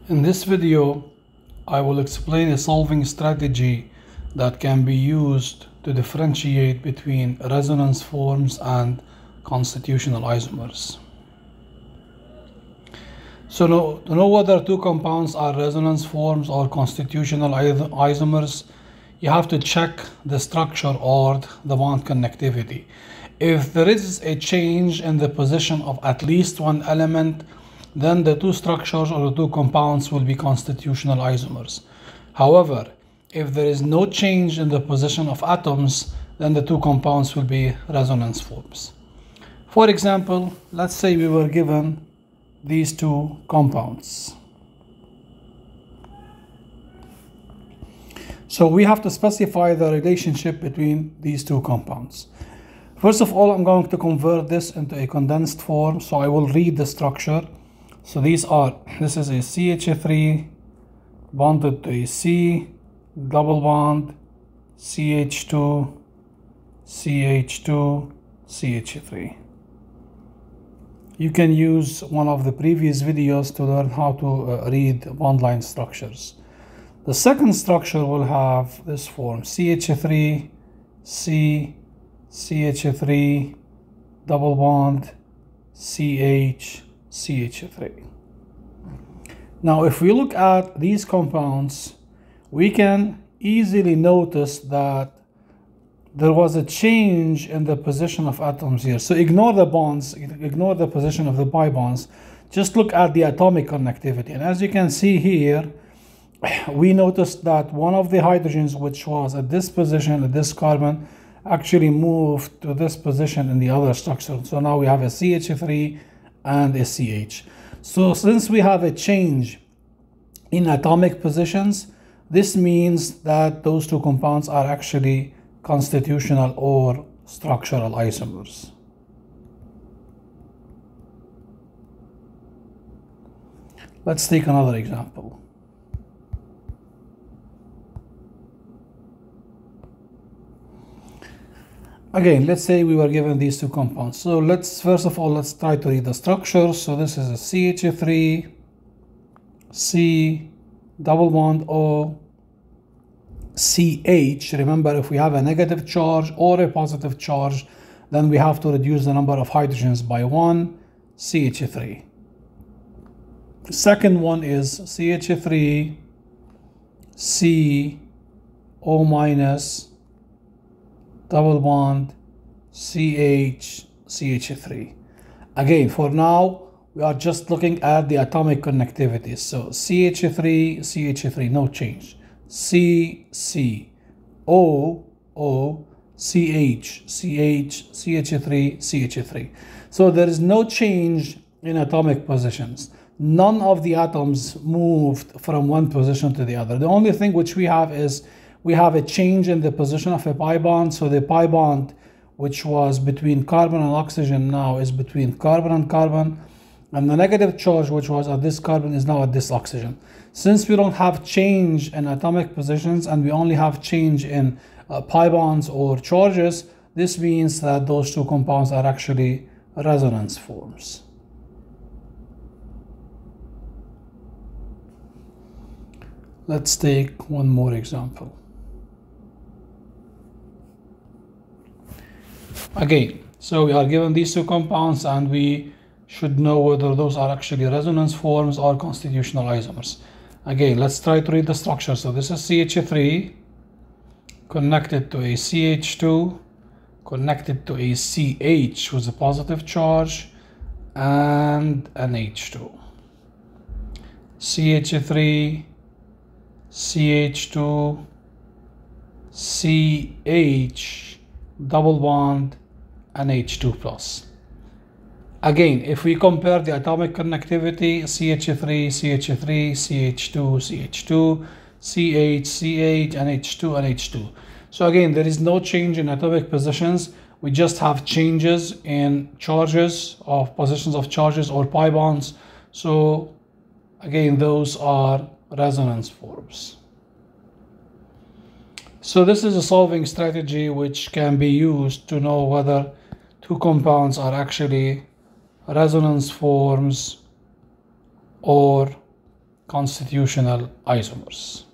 In this video, I will explain a solving strategy that can be used to differentiate between resonance forms and constitutional isomers. So to know whether two compounds are resonance forms or constitutional isomers, you have to check the structure or the bond connectivity. If there is a change in the position of at least one element, then the two structures or the two compounds will be constitutional isomers. However, if there is no change in the position of atoms, then the two compounds will be resonance forms. For example, let's say we were given these two compounds. So we have to specify the relationship between these two compounds. First of all, I'm going to convert this into a condensed form, so I will read the structure. So this is a CH3 bonded to a C, double bond, CH2, CH2, CH3. You can use one of the previous videos to learn how to read bond line structures. The second structure will have this form: CH3, C, CH3, double bond, CH, CH3. Now, if we look at these compounds, we can easily notice that there was a change in the position of atoms here. So ignore the bonds, ignore the position of the pi bonds. Just look at the atomic connectivity. And as you can see here, we noticed that one of the hydrogens, which was at this position, at this carbon, actually moved to this position in the other structure. So now we have a CH3 and a CH. So since we have a change in atomic positions, this means that those two compounds are actually constitutional or structural isomers. Let's take another example. Again, let's say we were given these two compounds. So first of all, let's try to read the structure. So this is a CH3, C, double bond O, CH. Remember, if we have a negative charge or a positive charge, then we have to reduce the number of hydrogens by 1, CH3. The second one is CH3, C, O minus, double bond, CH, CH3. Again, for now, we are just looking at the atomic connectivity. So CH3, CH3, no change. C, C, O, O, CH, CH, CH3, CH3. So there is no change in atomic positions. None of the atoms moved from one position to the other. The only thing which we have is we have a change in the position of a pi bond. So the pi bond, which was between carbon and oxygen, now is between carbon and carbon. And the negative charge, which was at this carbon, is now at this oxygen. Since we don't have change in atomic positions and we only have change in pi bonds or charges, this means that those two compounds are actually resonance forms. Let's take one more example. Again, so we are given these two compounds and we should know whether those are actually resonance forms or constitutional isomers. Again, let's try to read the structure. So this is CH3 connected to a CH2 connected to a CH with a positive charge and an H2. CH3, CH2, CH, double bond, and H2 plus. Again, if we compare the atomic connectivity, CH3, CH3, CH2, CH2, CH, CH, and H2, and H2. So again, there is no change in atomic positions. We just have changes in charges of positions of charges or pi bonds. So again, those are resonance forms. So this is a solving strategy which can be used to know whether two compounds are actually resonance forms or constitutional isomers.